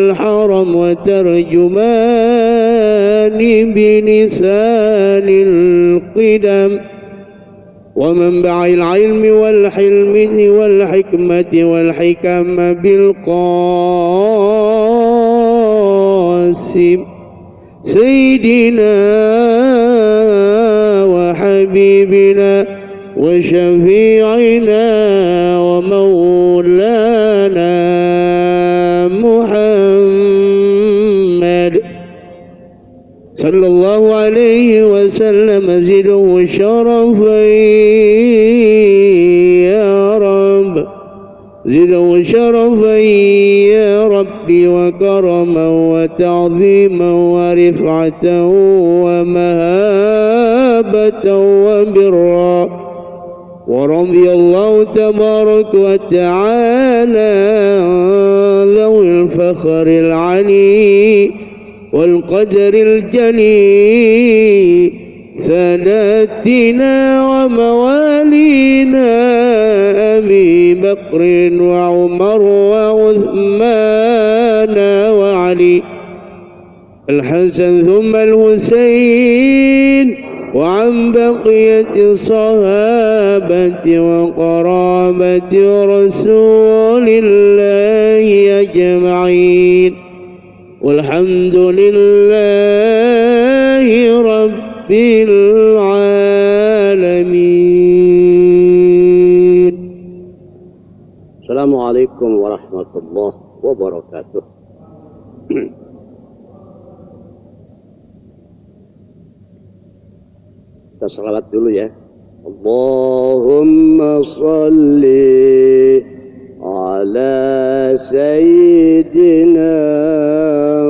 الحرم وترجمان بلسان القدم ومنبع العلم والحلم والحكمة والحكم بالقاسم سيدنا وحبيبنا وشفيعنا ومولانا محمد صلى الله عليه وسلم زده شرفا يا رب زده شرفا يا ربي وكرما وتعظيما ورفعة ومهابة وبرا ورضي الله تبارك وتعالى ذوي الفخر العلي والقدر الجليل ساداتنا وموالينا أبي بكر وعمر وعثمان وعلي الحسن ثم الحسين وعن بقية الصحابة وقرابة رسول الله أجمعين والحمد لله رب العالمين. السلام عليكم ورحمة الله وبركاته. Kita salawat dulu ya. Allahumma salli ala sayyidina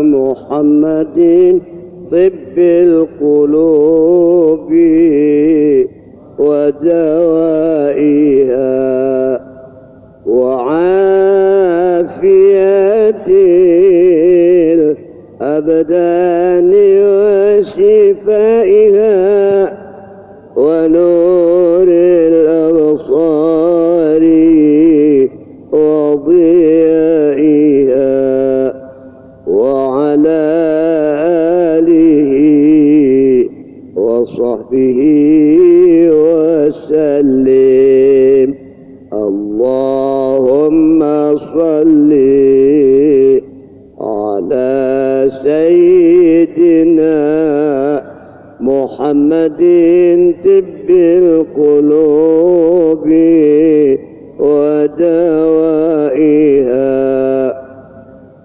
Muhammadin tibbil qulubi wa dawaiha wa afiyatil abdani wa shifaiha ونور الأبصار وضيائها وعلى آله وصحبه وسلم. اللهم صل على سيدنا محمد طب القلوب ودوائها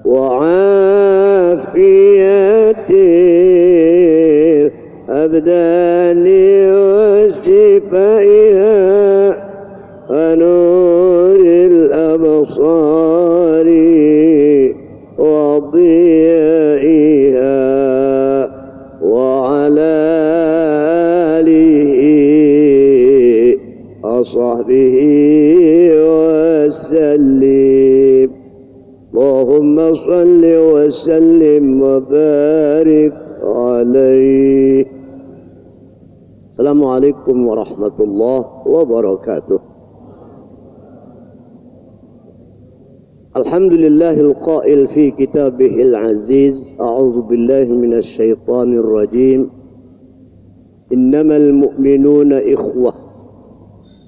وعافية الأبدان وشفائها ونور الأبصار وضيائها وعلى آله وصحبه وسلم. اللهم صل وسلم وبارك عليه. السلام عليكم ورحمة الله وبركاته. الحمد لله القائل في كتابه العزيز أعوذ بالله من الشيطان الرجيم إنما المؤمنون إخوة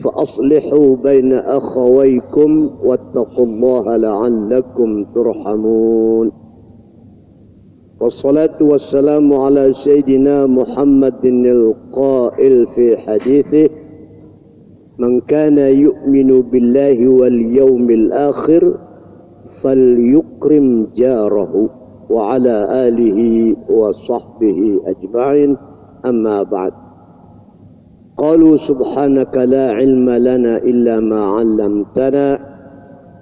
فأصلحوا بين أخويكم واتقوا الله لعلكم ترحمون. والصلاة والسلام على سيدنا محمد القائل في حديثه من كان يؤمن بالله واليوم الآخر فليكرم جاره وعلى آله وصحبه أجمعين. أما بعد قالوا سبحانك لا علم لنا إلا ما علمتنا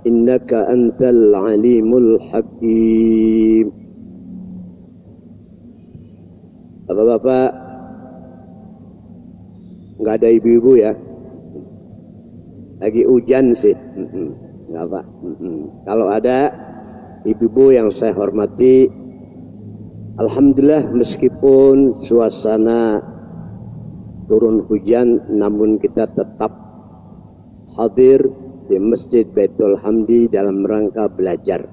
إنك أنت العليم الحكيم. Bapak-bapak, nggak ada ibu-ibu ya? Lagi hujan sih. Nggak apa. Kalau ada ibu-ibu yang saya hormati, alhamdulillah meskipun suasana turun hujan, namun kita tetap hadir di Masjid Baitul Hamdi dalam rangka belajar.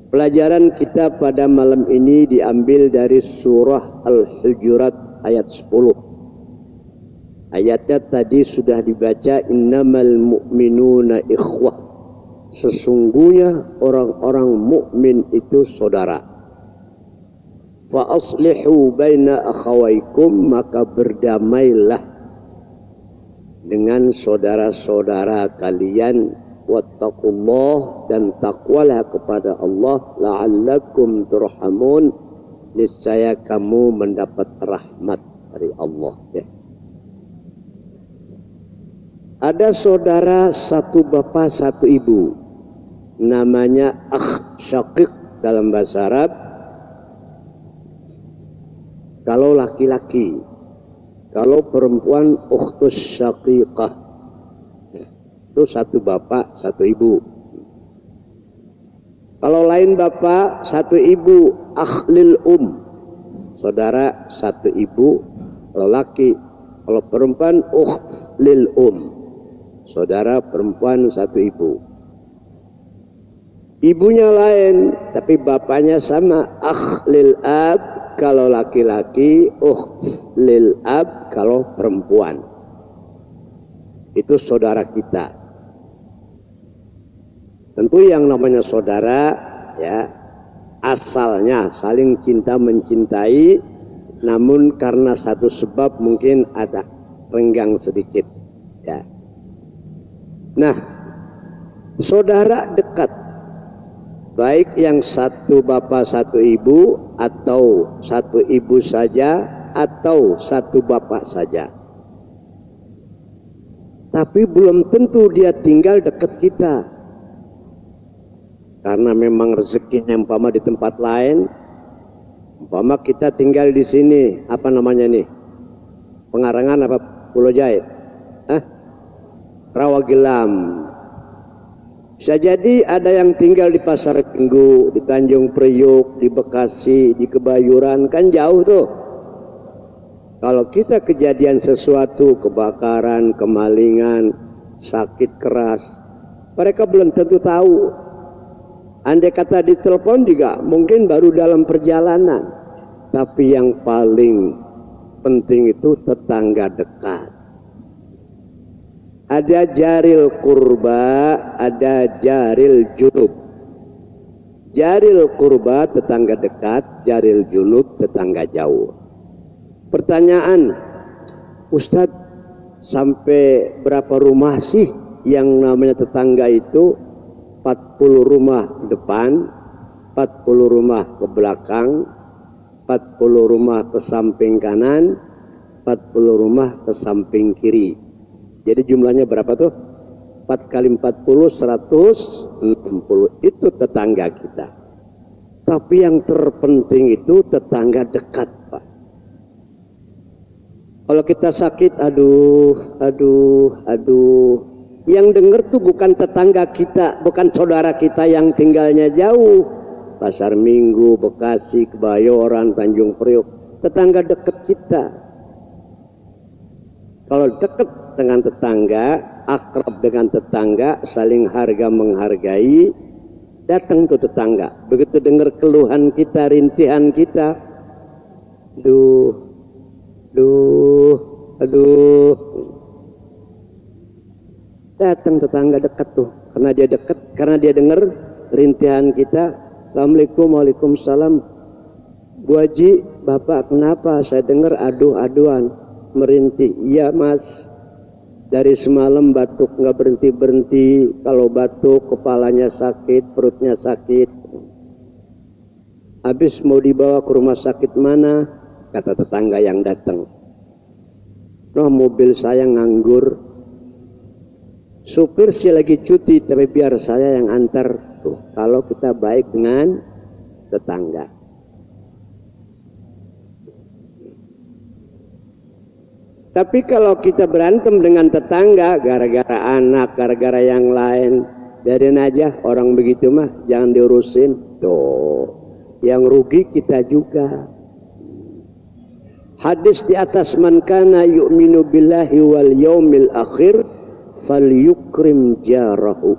Pelajaran kita pada malam ini diambil dari surah Al-Hujurat ayat 10. Ayatnya tadi sudah dibaca, innamal mu'minuna ikhwah. Sesungguhnya orang-orang mukmin itu saudara. Fa aslihu baina akhawaikum, maka berdamailah dengan saudara-saudara kalian. Wattaqullah, dan takwalah kepada Allah, la'allakum turhamun, niscaya kamu mendapat rahmat dari Allah. Ya. Ada saudara satu bapak satu ibu, namanya akh syaqiq dalam bahasa Arab. Kalau laki-laki, kalau perempuan ukhtus syaqiqah, itu satu bapak satu ibu. Kalau lain bapak satu ibu, akhlil saudara satu ibu. Kalau laki, kalau perempuan ukhlil saudara perempuan satu ibu. Ibunya lain tapi bapaknya sama, akhlil ab kalau laki-laki, ukhlil ab kalau perempuan. Itu saudara kita. Tentu yang namanya saudara, ya, asalnya saling cinta mencintai, namun karena satu sebab mungkin ada renggang sedikit, ya. Nah, saudara dekat, baik yang satu bapak satu ibu, atau satu ibu saja, atau satu bapak saja. Tapi belum tentu dia tinggal dekat kita. Karena memang rezekinya umpama di tempat lain, umpama kita tinggal di sini, apa namanya nih? Pengarangan apa Pulau Jaya? Rawagilam. Bisa jadi ada yang tinggal di Pasar Minggu, di Tanjung Priuk, di Bekasi, di Kebayoran, kan jauh tuh. Kalau kita kejadian sesuatu, kebakaran, kemalingan, sakit keras, mereka belum tentu tahu. Andai kata ditelepon juga mungkin baru dalam perjalanan. Tapi yang paling penting itu tetangga dekat. Ada jaril kurba, ada jaril junub. Jaril kurba tetangga dekat, jaril junub tetangga jauh. Pertanyaan, Ustadz, sampai berapa rumah sih yang namanya tetangga itu? 40 rumah depan, 40 rumah ke belakang, 40 rumah ke samping kanan, 40 rumah ke samping kiri. Jadi jumlahnya berapa tuh? 4 kali 40, 160. Itu tetangga kita. Tapi yang terpenting itu tetangga dekat, Pak. Kalau kita sakit, aduh. Yang dengar tuh bukan tetangga kita, bukan saudara kita yang tinggalnya jauh. Pasar Minggu, Bekasi, Kebayoran, Tanjung Priok, tetangga dekat kita. Kalau dekat dengan tetangga, akrab dengan tetangga, saling harga menghargai, datang tuh tetangga. Begitu dengar keluhan kita, rintihan kita, aduh. Datang tetangga dekat tuh, karena dia dekat, karena dia dengar rintihan kita. Assalamualaikum, waalaikumsalam. Bu Haji, Bapak kenapa? Saya dengar aduh-aduan, merintih. Iya Mas, dari semalam batuk nggak berhenti-berhenti. Kalau batuk kepalanya sakit, perutnya sakit. Habis mau dibawa ke rumah sakit mana? Kata tetangga yang datang. Noh, mobil saya nganggur. Supir sih lagi cuti, tapi biar saya yang antar. Tuh, kalau kita baik dengan tetangga. Tapi kalau kita berantem dengan tetangga, gara-gara anak, gara-gara yang lain, biarin aja, orang begitu mah, jangan diurusin. Tuh, yang rugi kita juga. Hadis di atas, man kana yu'minu billahi wal yaumil akhir falyukrim jarahu.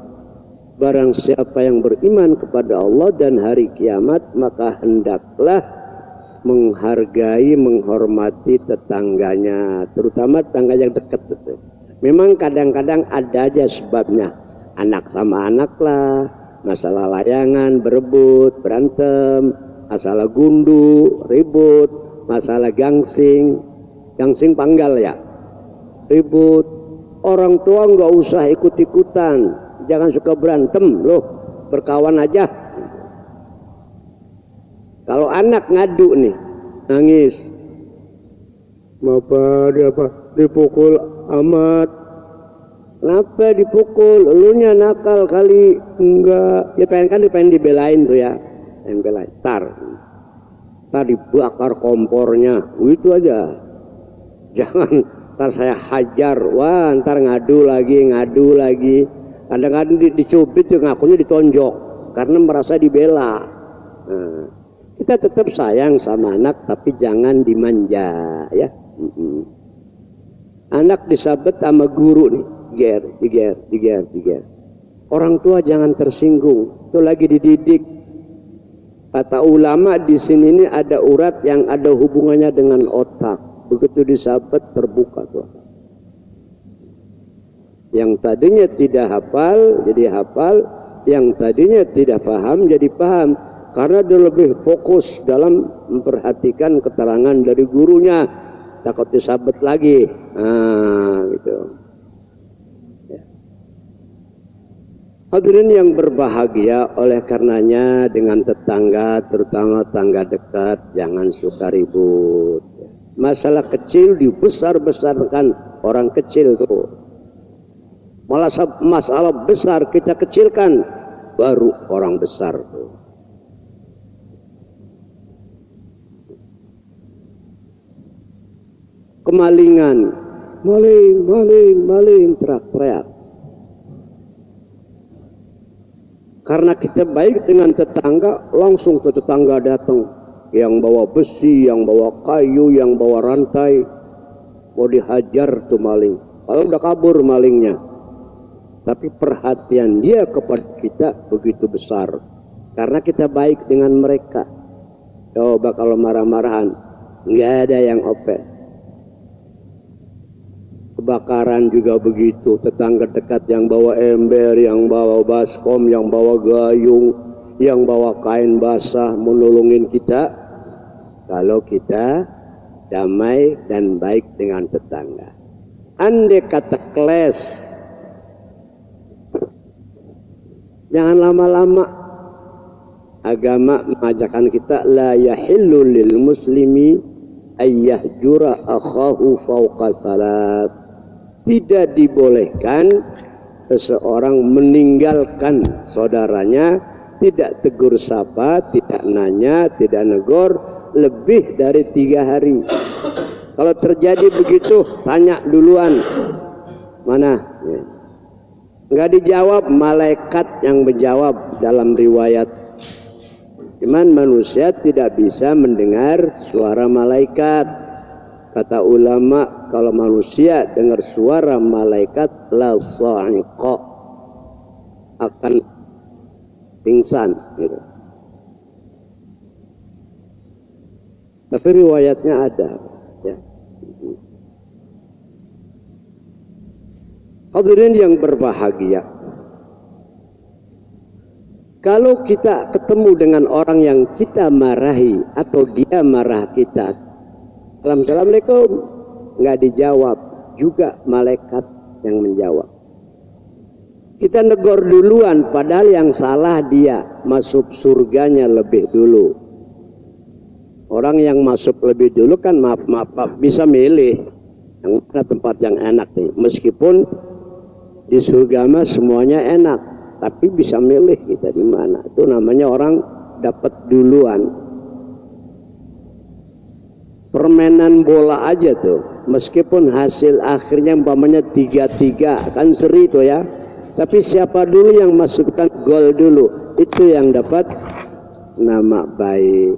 barang siapa yang beriman kepada Allah dan hari kiamat, maka hendaklah menghargai, menghormati tetangganya, terutama tetangga yang dekat itu. Memang kadang-kadang ada aja sebabnya, anak sama anak lah, masalah layangan, berebut, berantem, masalah gundu, ribut, masalah gangsing panggal ya, ribut. Orang tua nggak usah ikut-ikutan, jangan suka berantem loh, berkawan aja. Kalau anak ngadu nih, nangis, apa dipukul amat. Kenapa dipukul? Elunya nakal kali. Enggak, dia pengen dibelain tuh ya, pengen belain. Tar dibakar kompornya, itu aja. Jangan ntar saya hajar, wah ntar ngadu lagi. Kadang-kadang dicubit tuh, ngakunya ditonjok karena merasa dibela. Nah, kita tetap sayang sama anak, tapi jangan dimanja ya. Anak disabet sama guru nih, diger. Orang tua jangan tersinggung, itu lagi dididik. Kata ulama di sini ini ada urat yang ada hubungannya dengan otak. Begitu disabet terbuka tuh. Yang tadinya tidak hafal jadi hafal, yang tadinya tidak paham jadi paham, karena dia lebih fokus dalam memperhatikan keterangan dari gurunya, takut disabet lagi. Nah, gitu. Ya. Hadirin yang berbahagia, oleh karenanya dengan tetangga, terutama tetangga dekat, jangan suka ribut. Masalah kecil dibesar-besarkan orang kecil tuh. Masalah besar kita kecilkan, baru orang besar tuh. Kemalingan, maling, teriak-teriak. Karena kita baik dengan tetangga, langsung ke tetangga datang. Yang bawa besi, yang bawa kayu, yang bawa rantai, mau dihajar tuh maling. Kalau udah kabur malingnya, tapi perhatian dia kepada kita begitu besar, karena kita baik dengan mereka. Coba kalau marah-marahan, nggak ada yang ope. Kebakaran juga begitu, tetangga dekat yang bawa ember, yang bawa baskom, yang bawa gayung, yang bawa kain basah menolongin kita. Kalau kita damai dan baik dengan tetangga. Andai kata keles, jangan lama-lama. Agama mengajarkan kita, la yahillu lil muslimi ayyahjura akhahu fawqa salat. Tidak dibolehkan seseorang meninggalkan saudaranya, tidak tegur sapa, tidak nanya, tidak negor lebih dari 3 hari. Kalau terjadi begitu, tanya duluan, mana? Enggak dijawab, malaikat yang menjawab dalam riwayat. Cuman manusia tidak bisa mendengar suara malaikat. Kata ulama, kalau manusia dengar suara malaikat, la sa'iqa, akan pingsan gitu. Tapi riwayatnya ada ya. Hadirin yang berbahagia, kalau kita ketemu dengan orang yang kita marahi atau dia marah kita, Assalamualaikum, nggak dijawab, juga malaikat yang menjawab. Kita negor duluan, padahal yang salah dia, masuk surganya lebih dulu. Orang yang masuk lebih dulu kan maaf bisa milih yang mana tempat yang enak nih. Meskipun di surga mah semuanya enak, tapi bisa milih kita di mana. Itu namanya orang dapat duluan. Permainan bola aja tuh, meskipun hasil akhirnya umpamanya 3-3 kan seri tuh ya. Tapi siapa dulu yang masukkan gol dulu, itu yang dapat nama baik.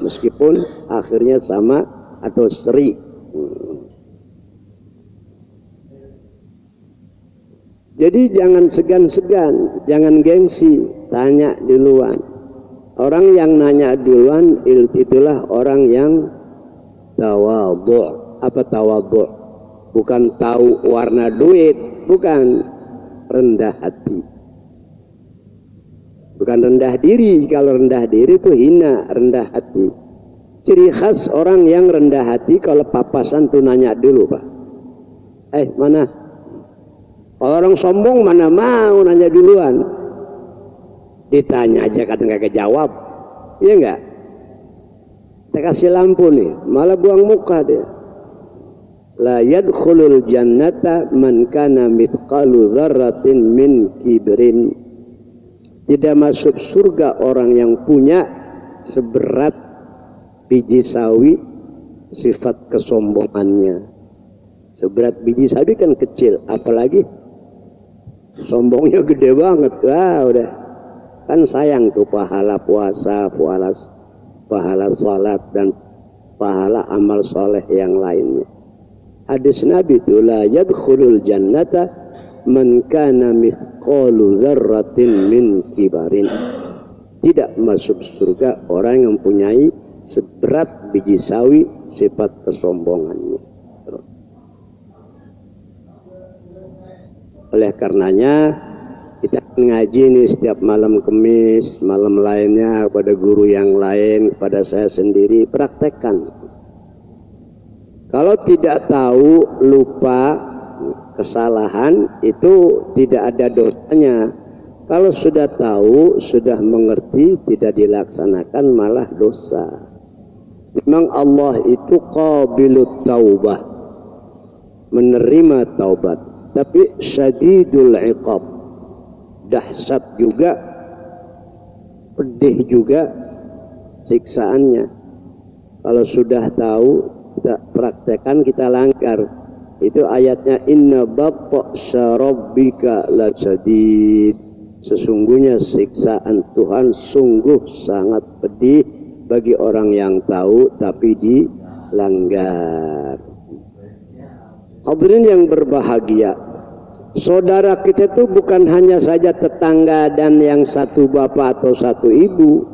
Meskipun akhirnya sama atau seri. Jadi jangan segan-segan, jangan gengsi, tanya duluan. Orang yang nanya duluan itulah orang yang tawadhu'. Apa tawadhu'? Bukan tahu warna duit, bukan, rendah hati. Bukan rendah diri. Kalau rendah diri itu hina, rendah hati. Ciri khas orang yang rendah hati kalau papasan tuh nanya dulu, Pak. Mana? Kalau orang sombong mana mau nanya duluan. Ditanya aja kadang kagak jawab. Iya enggak? Kita kasih lampu nih, malah buang muka dia. La yadkhulul jannata man kana mithqalu dzarratin min kibrin. Tidak masuk surga orang yang punya seberat biji sawi sifat kesombongannya. Seberat biji sawi kan kecil, apalagi sombongnya gede banget. Wah, udah. Kan sayang tuh pahala puasa, pahala salat dan pahala amal soleh yang lainnya. Hadis Nabi itu la yadkhulul jannata man kana mithqalu dzarratin min kibarin. Tidak masuk surga orang yang mempunyai seberat biji sawi sifat kesombongannya. Oleh karenanya kita ngaji nih setiap malam Kamis, malam lainnya kepada guru yang lain, kepada saya sendiri, praktekkan. Kalau tidak tahu, lupa, kesalahan, itu tidak ada dosanya. Kalau sudah tahu, sudah mengerti, tidak dilaksanakan malah dosa. Memang Allah itu qabilut taubah, menerima taubat, tapi syadidul iqab, dahsyat juga, pedih juga siksaannya. Kalau sudah tahu, kita praktekkan, kita langgar. Itu ayatnya, inna batsya rabbika lasyadid. Sesungguhnya siksaan Tuhan sungguh sangat pedih bagi orang yang tahu tapi dilanggar. Hadirin yang berbahagia, saudara kita itu bukan hanya saja tetangga dan yang satu bapak atau satu ibu.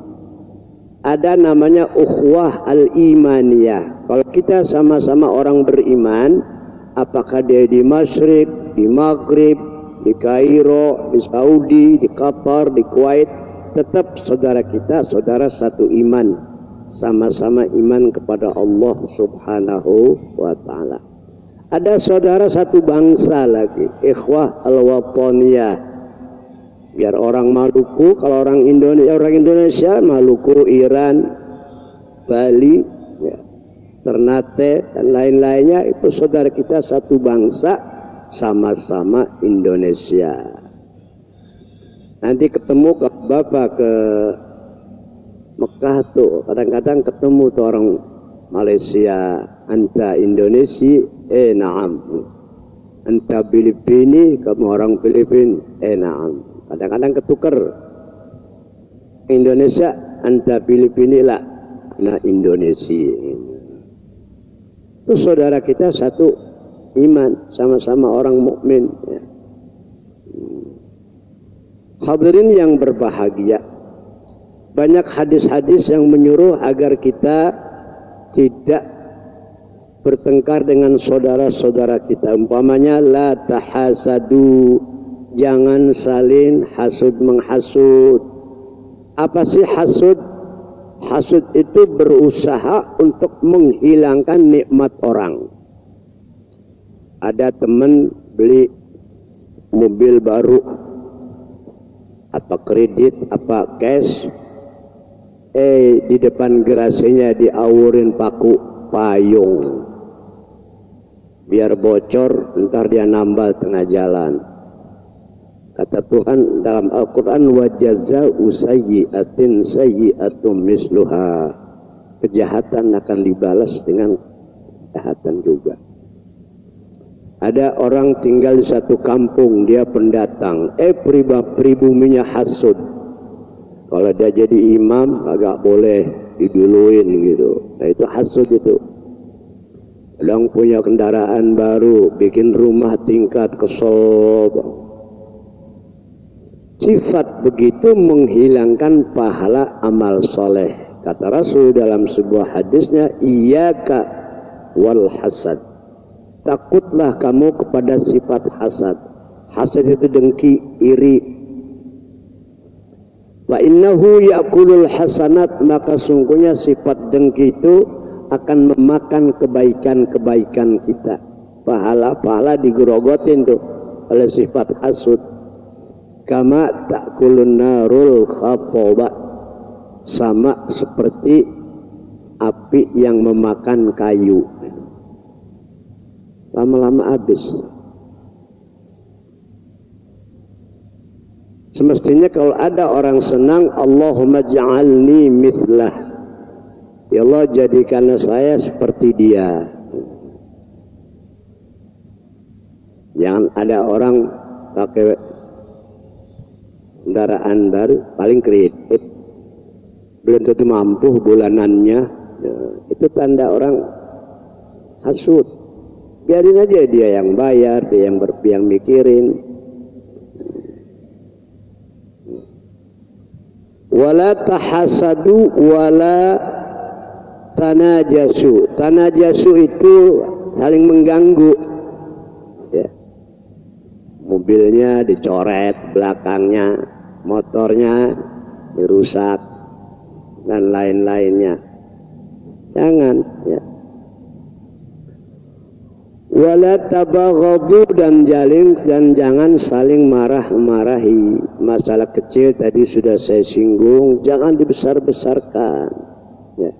Ada namanya ukhuwah al-imaniyah. Kalau kita sama-sama orang beriman, apakah dia di Masyriq, di Maghrib, di Kairo, di Saudi, di Qatar, di Kuwait, tetap saudara kita, saudara satu iman. Sama-sama iman kepada Allah Subhanahu wa ta'ala. Ada saudara satu bangsa lagi, ikhwah al-wataniyah. Biar orang Maluku, kalau orang Indonesia, Maluku, Iran, Bali, ya, Ternate dan lain-lainnya, itu saudara kita satu bangsa, sama-sama Indonesia. Nanti ketemu ke Bapak ke Mekah tuh, kadang-kadang ketemu tuh orang Malaysia, anta Indonesia, naam. Anta Filipini, kamu orang Filipin, naam. Kadang-kadang ketukar. Indonesia, anta Filipini lah, nah Indonesia. Itu saudara kita satu iman, sama-sama orang mukmin. Ya. Hadirin yang berbahagia, banyak hadis-hadis yang menyuruh agar kita tidak bertengkar dengan saudara-saudara kita. Umpamanya la tahasadu, jangan saling hasud menghasut. Apa sih hasud? Hasud itu berusaha untuk menghilangkan nikmat orang. Ada teman beli mobil baru, apa kredit, apa cash, di depan garasinya diawurin paku payung. Biar bocor, ntar dia nambal tengah jalan. Kata Tuhan dalam Al-Quran, wa jazaa'u sayyi'atin sayyi'atum misluha. Kejahatan akan dibalas dengan kejahatan juga. Ada orang tinggal di satu kampung, dia pendatang, pribuminya hasud. Kalau dia jadi imam agak boleh diduluin gitu. Nah itu hasud itu. Kadang punya kendaraan baru, bikin rumah tingkat, kesel. Sifat begitu menghilangkan pahala amal soleh. Kata Rasul dalam sebuah hadisnya, iyyaka wal hasad. Takutlah kamu kepada sifat hasad. Hasad itu dengki, iri. Wa innahu ya'kulul hasanat, maka sungguhnya sifat dengki itu akan memakan kebaikan-kebaikan kita. Pahala-pahala digerogotin tuh oleh sifat hasud. Kama ta'kulun narul khataba, sama seperti api yang memakan kayu. Lama-lama habis. Semestinya kalau ada orang senang, Allahumma ja'alni mithlah, ya Allah jadikanlah saya seperti dia. Jangan ada orang pakai kendaraan baru paling kredit, belum tentu mampu bulanannya, ya, itu tanda orang hasud. Biarin aja dia yang bayar, dia yang mikirin. Wala tahasadu wala tanajasu. Tanajasu itu saling mengganggu. Ya. Mobilnya dicoret belakangnya, motornya dirusak dan lain-lainnya. Jangan, ya. Wala tabaghadu, dan jangan saling marah-marahi. Masalah kecil tadi sudah saya singgung, jangan dibesar-besarkan. Ya.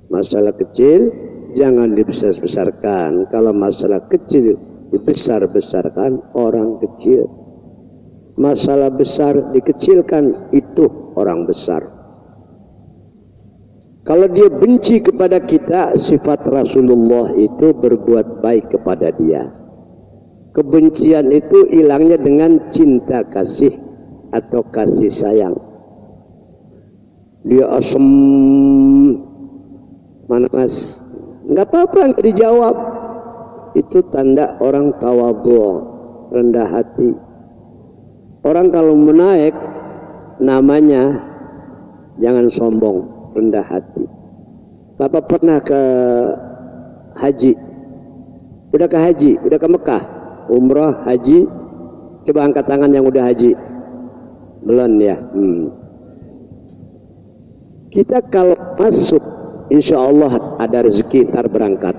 Masalah kecil jangan dibesar-besarkan. Kalau masalah kecil dibesar-besarkan, orang kecil. Masalah besar dikecilkan, itu orang besar. Kalau dia benci kepada kita, sifat Rasulullah itu berbuat baik kepada dia. Kebencian itu hilangnya dengan cinta kasih atau kasih sayang. Dia asem, mana mas? Nggak apa-apa, nggak dijawab. Itu tanda orang tawadhu, rendah hati. Orang kalau menaik, namanya jangan sombong, rendah hati. Bapak pernah ke haji? Udah ke haji? Udah ke Mekah? Umrah, haji? Coba angkat tangan yang udah haji. Belum ya? Kita kalau masuk, insya Allah ada rezeki ntar berangkat.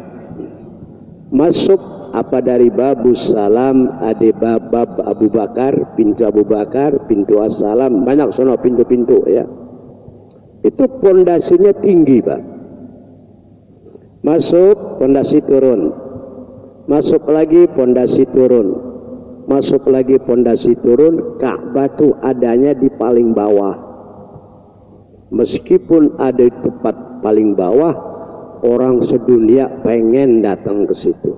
Masuk apa dari babus salam, ada bab Abu Bakar, pintu Abu Bakar, pintu Assalam, banyak sono pintu-pintu ya. Itu pondasinya tinggi, Pak. Masuk, pondasi turun. Masuk lagi, pondasi turun. Masuk lagi, pondasi turun. Ka'bah itu adanya di paling bawah. Meskipun ada di tempat paling bawah, orang sedunia pengen datang ke situ.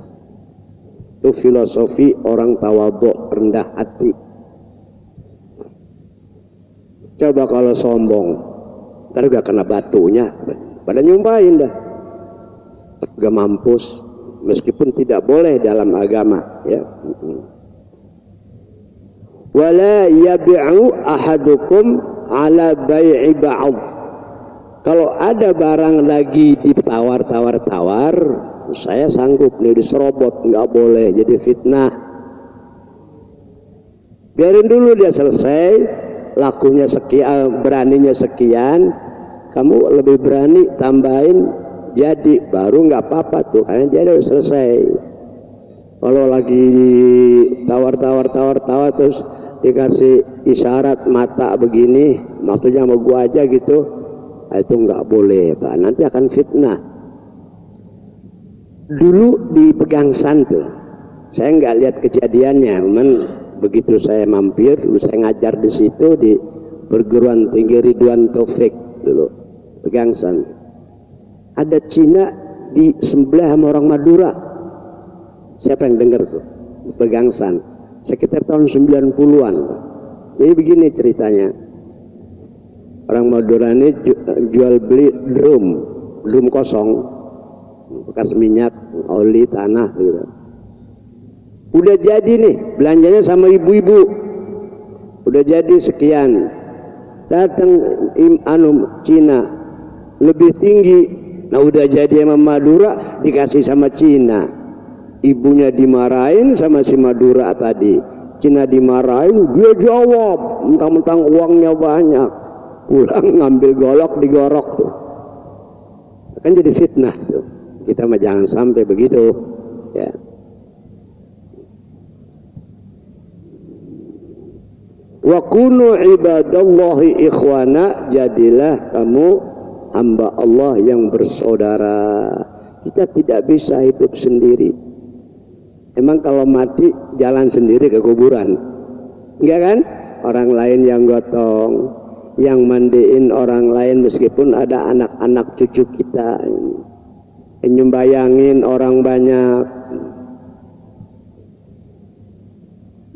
Itu filosofi orang tawadhu, rendah hati. Coba kalau sombong, ntar udah kena batunya, pada nyumpahin dah. Udah mampus, meskipun tidak boleh dalam agama, ya. Wala yabi'u ahadukum ala bai'i ba'd. Kalau ada barang lagi ditawar-tawar, saya sanggup nih diserobot, nggak boleh, jadi fitnah. Biarin dulu dia selesai, lakunya sekian, beraninya sekian, kamu lebih berani tambahin, jadi baru nggak apa-apa tuh, karena jadi udah selesai. Kalau lagi tawar terus dikasih isyarat mata begini, maksudnya sama gua aja gitu, itu nggak boleh, Pak. Nanti akan fitnah. Dulu di Pegangsan tuh, saya nggak lihat kejadiannya, cuman begitu saya mampir, saya ngajar di situ di perguruan tinggi Ridwan Taufik dulu, Pegangsan. Ada Cina di sebelah sama orang Madura. Siapa yang dengar tuh? Pegangsan. Sekitar tahun 90-an. Jadi begini ceritanya. Orang Madura ini jual beli drum kosong, bekas minyak, oli, tanah gitu. Udah jadi nih, belanjanya sama ibu-ibu. Udah jadi sekian. Datang Cina lebih tinggi. Nah udah jadi sama Madura dikasih sama Cina. Ibunya dimarahin sama si Madura tadi. Cina dimarahin, dia jawab mentang-mentang uangnya banyak. Pulang ngambil golok digorok tuh. Kan jadi fitnah tuh. Kita mah jangan sampai begitu. Ya. Wa kunu ibadallahi ikhwana, jadilah kamu hamba Allah yang bersaudara. Kita tidak bisa hidup sendiri. Emang kalau mati jalan sendiri ke kuburan? Enggak kan? Orang lain yang gotong, yang mandiin orang lain meskipun ada anak-anak cucu kita, nyembayangin orang banyak.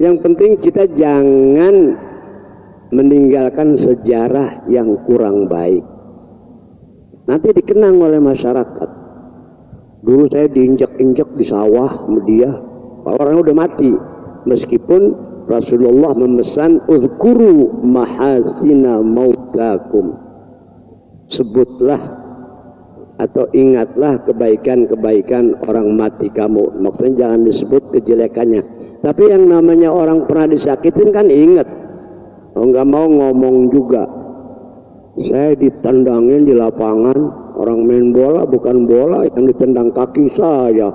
Yang penting kita jangan meninggalkan sejarah yang kurang baik. Nanti dikenang oleh masyarakat. Dulu saya diinjak-injak di sawah sama dia. Orangnya udah mati. Meskipun Rasulullah memesan uzkuru mahasina mautakum. Sebutlah atau ingatlah kebaikan-kebaikan orang mati kamu. Maksudnya jangan disebut kejelekannya. Tapi yang namanya orang pernah disakitin kan ingat. Oh, nggak mau ngomong juga. Saya ditendangin di lapangan, orang main bola bukan bola, yang ditendang kaki saya.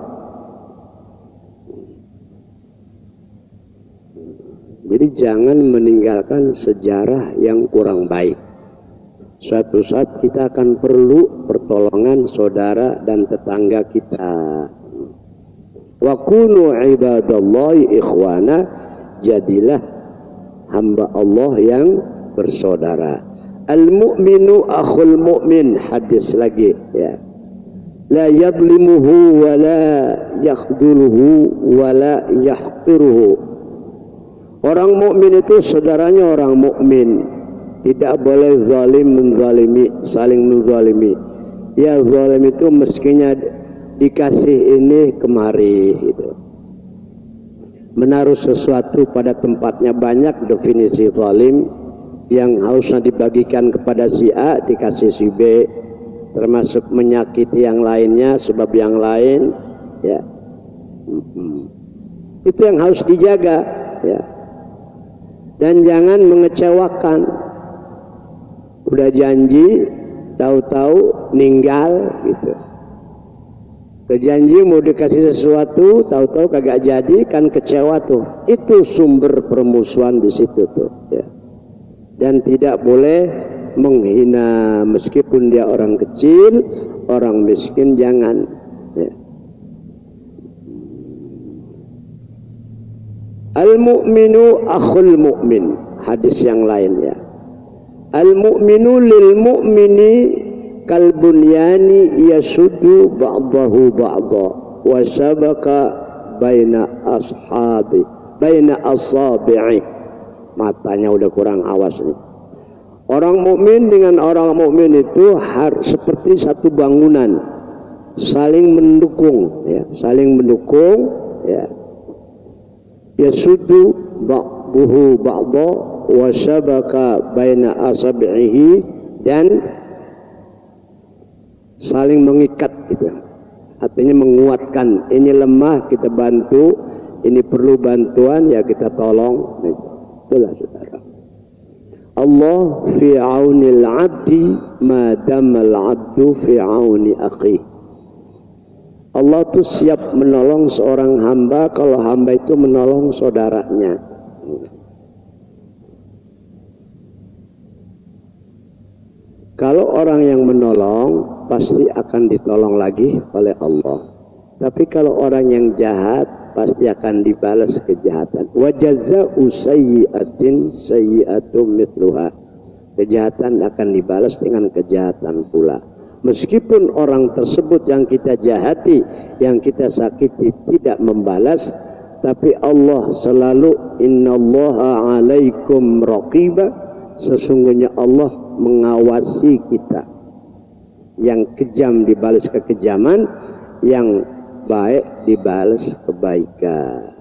Jadi jangan meninggalkan sejarah yang kurang baik. Suatu saat kita akan perlu pertolongan saudara dan tetangga kita. Wa kunu ibadallahi ikhwana, jadilah hamba Allah yang bersaudara. Al-mu'minu akhul mu'min, hadis lagi ya. La yadlimuhu wa la yakhduluhu wa la yahqiruhu. Orang mukmin itu saudaranya orang mukmin, tidak boleh zalim menzalimi, saling menzalimi. Ya zalim itu meskinya dikasih ini kemari gitu. Menaruh sesuatu pada tempatnya banyak, definisi zalim. Yang harusnya dibagikan kepada si A dikasih si B, termasuk menyakiti yang lainnya sebab yang lain ya. Itu yang harus dijaga ya. Dan jangan mengecewakan. Udah janji tahu-tahu ninggal gitu. Berjanji mau dikasih sesuatu, tahu-tahu kagak jadi, kan kecewa tuh. Itu sumber permusuhan di situ tuh ya. Dan tidak boleh menghina meskipun dia orang kecil, orang miskin jangan ya. Al-mu'minu akhul mu'min, hadis yang lain ya. Al-mu'minu lil mu'mini kal bunyani yasuddu ba'dahu ba'da wa sabaka baina asabi'i. Matanya udah kurang awas nih. Orang mukmin dengan orang mukmin itu harus seperti satu bangunan, saling mendukung ya, saling mendukung ya. Yasuddu ba'dahu ba'da wa sabaka baina asabihi, dan saling mengikat gitu. Artinya menguatkan, ini lemah kita bantu, ini perlu bantuan ya kita tolong. Itulah saudara. Allah fi aunil abdi ma damal abdu fi auni akhi. Allah tuh siap menolong seorang hamba kalau hamba itu menolong saudaranya. Kalau orang yang menolong pasti akan ditolong lagi oleh Allah. Tapi kalau orang yang jahat pasti akan dibalas kejahatan. Wa jazaa'u sayyi'atin sayyi'atun mithluha. Kejahatan akan dibalas dengan kejahatan pula. Meskipun orang tersebut yang kita jahati, yang kita sakiti tidak membalas, tapi Allah selalu innallaha 'alaikum raqiba, sesungguhnya Allah mengawasi kita. Yang kejam dibalas kekejaman, yang baik dibalas kebaikan.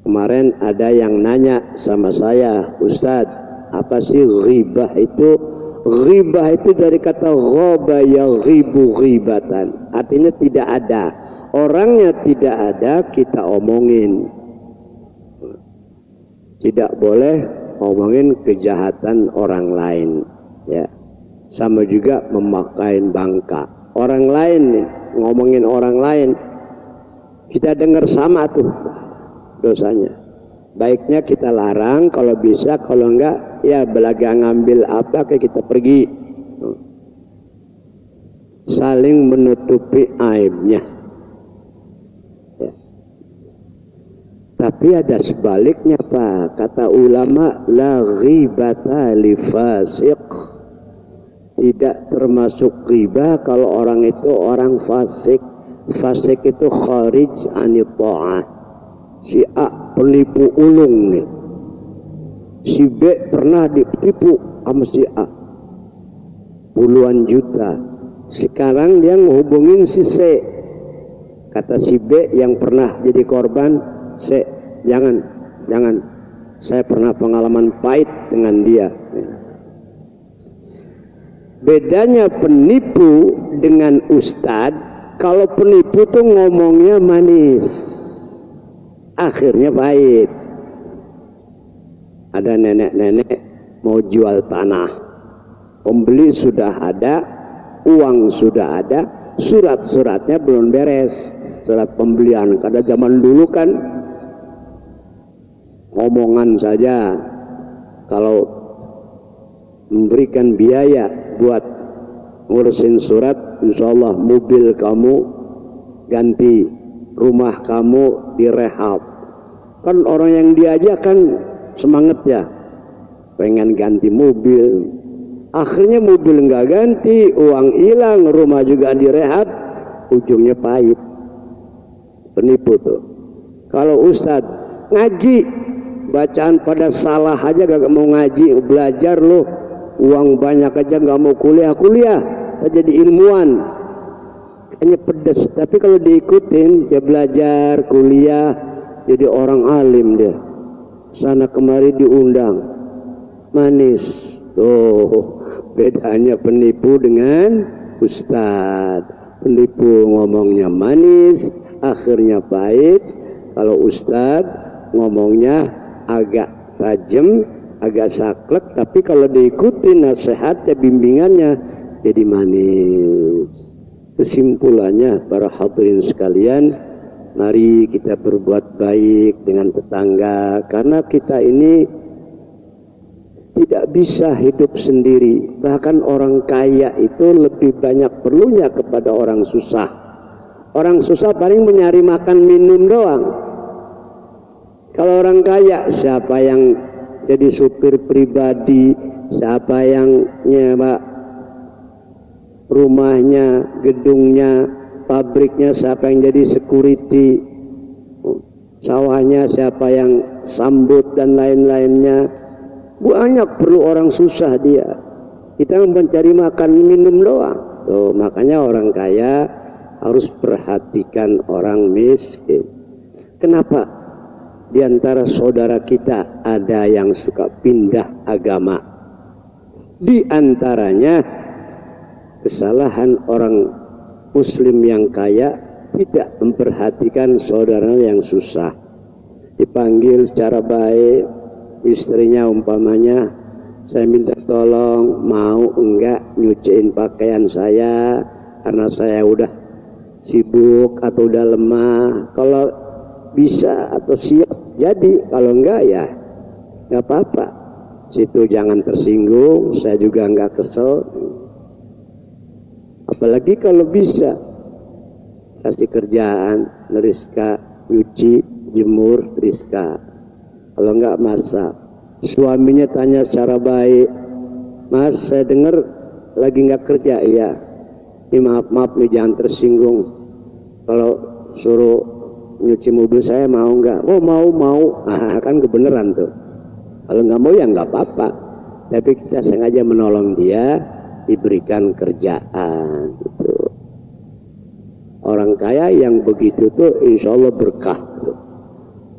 Kemarin ada yang nanya sama saya, Ustadz, apa sih ghibah itu? Ghibah itu dari kata ghaba yaghibu ghibatan. Artinya tidak ada. Orangnya tidak ada, kita omongin. Tidak boleh omongin kejahatan orang lain. Ya. Sama juga memakai bangka. Orang lain nih, ngomongin orang lain, kita dengar sama tuh dosanya. Baiknya kita larang kalau bisa, kalau enggak ya belaga ngambil apa kayak kita pergi. Saling menutupi aibnya. Ya. Tapi ada sebaliknya Pak, kata ulama la ghibata li fasiq. Tidak termasuk ghibah kalau orang itu orang fasik. Fasik itu kharij anit ta'ah. Si A penipu ulung nih, si B pernah ditipu sama si A puluhan juta. Sekarang dia ngehubungin si C. Kata si B yang pernah jadi korban, C, jangan, saya pernah pengalaman pahit dengan dia. Bedanya penipu dengan ustadz, kalau penipu tuh ngomongnya manis, akhirnya pahit. Ada nenek-nenek mau jual tanah, pembeli sudah ada, uang sudah ada, surat-suratnya belum beres, surat pembelian. Karena zaman dulu kan omongan saja, kalau memberikan biaya buat ngurusin surat, insya Allah mobil kamu ganti, rumah kamu direhab. Kan orang yang diajak kan semangat ya, pengen ganti mobil. Akhirnya mobil nggak ganti, uang hilang, rumah juga direhab, ujungnya pahit. Penipu tuh. Kalau ustadz ngaji, bacaan pada salah aja gak mau ngaji, belajar loh, uang banyak aja nggak mau kuliah, jadi ilmuwan. Hanya pedes, tapi kalau diikutin dia belajar, kuliah, jadi orang alim dia. Sana kemari diundang, manis. Tuh bedanya penipu dengan ustadz. Penipu ngomongnya manis, akhirnya pahit. Kalau ustadz ngomongnya agak tajam, agak saklek, tapi kalau diikuti nasihatnya, bimbingannya, jadi manis. Kesimpulannya para hadirin sekalian, mari kita berbuat baik dengan tetangga, karena kita ini tidak bisa hidup sendiri. Bahkan orang kaya itu lebih banyak perlunya kepada orang susah. Orang susah paling mencari makan minum doang. Kalau orang kaya, siapa yang jadi supir pribadi, siapa yang nyewa rumahnya, gedungnya, pabriknya, siapa yang jadi security, sawahnya siapa yang sambut dan lain-lainnya. Banyak perlu orang susah dia. Kita mencari makan minum doang. Tuh, makanya orang kaya harus perhatikan orang miskin. Kenapa? Di antara saudara kita ada yang suka pindah agama. Di antaranya kesalahan orang muslim yang kaya tidak memperhatikan saudara yang susah. Dipanggil secara baik, istrinya umpamanya, saya minta tolong, mau enggak nyuciin pakaian saya karena saya udah sibuk atau udah lemah. Kalau bisa atau siap jadi, kalau enggak ya enggak apa-apa. Situ jangan tersinggung, saya juga enggak kesel. Apalagi kalau bisa kasih kerjaan, Rizka nyuci, jemur, Rizka. Kalau enggak masak. Suaminya tanya secara baik, Mas, saya dengar lagi enggak kerja. Iya. Ini maaf nih, jangan tersinggung. Kalau suruh nyuci mobil saya mau enggak? Oh mau. Ah, kan kebenaran tuh. Kalau enggak mau ya enggak apa-apa. Tapi kita sengaja menolong dia, diberikan kerjaan. Gitu. Orang kaya yang begitu tuh insya Allah berkah tuh.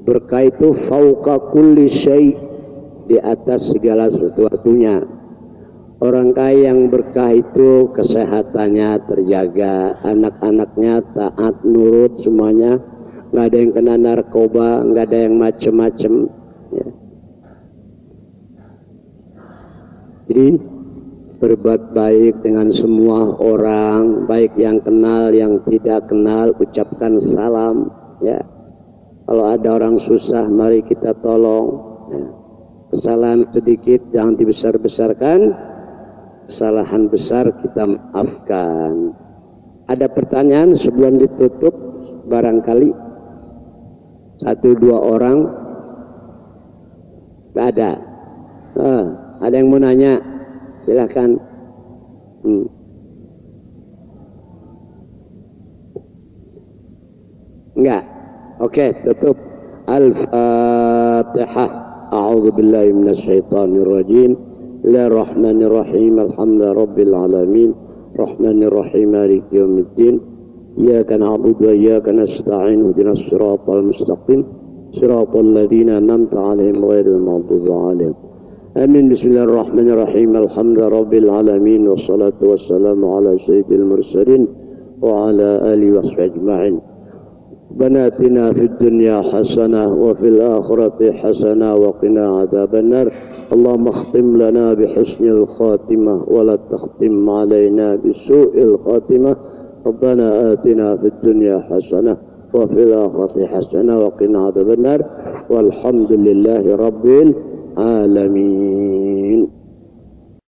Berkah itu fauqa kulli syai', di atas segala sesuatunya. Orang kaya yang berkah itu kesehatannya terjaga, anak-anaknya taat, nurut semuanya, nggak ada yang kena narkoba, nggak ada yang macem-macem. Ya. Jadi berbuat baik dengan semua orang, baik yang kenal, yang tidak kenal, ucapkan salam. Ya. Kalau ada orang susah, mari kita tolong. Ya. Kesalahan sedikit jangan dibesar-besarkan, kesalahan besar kita maafkan. Ada pertanyaan sebelum ditutup barangkali? 1-2 orang? Gak ada. Ada yang mau nanya? Silahkan. Enggak? Oke, tutup. Al-Fatihah. أعوذ بالله من الشيطان الرجيم. بسم الله الرحمن الرحيم. الحمد لله رب العالمين الرحمن الرحيم مالك يوم الدين إياك نعبد وإياك نستعين اهدنا الصراط المستقيم صراط الذين أنعمت عليهم غير المغضوب عليهم آمين. بسم الله الرحمن الرحيم. الحمد لله رب العالمين والصلاة والسلام على سيد المرسلين وعلى آله وصحبه أجمعين. ربنا آتنا في الدنيا حسنة وفي الآخرة حسنة وقنا عذاب النار. اللهم اختم لنا بحسن الخاتمة ولا تختم علينا بسوء الخاتمة. ربنا آتنا في الدنيا حسنة وفي الآخرة حسنة وقنا عذاب النار. والحمد لله رب العالمين.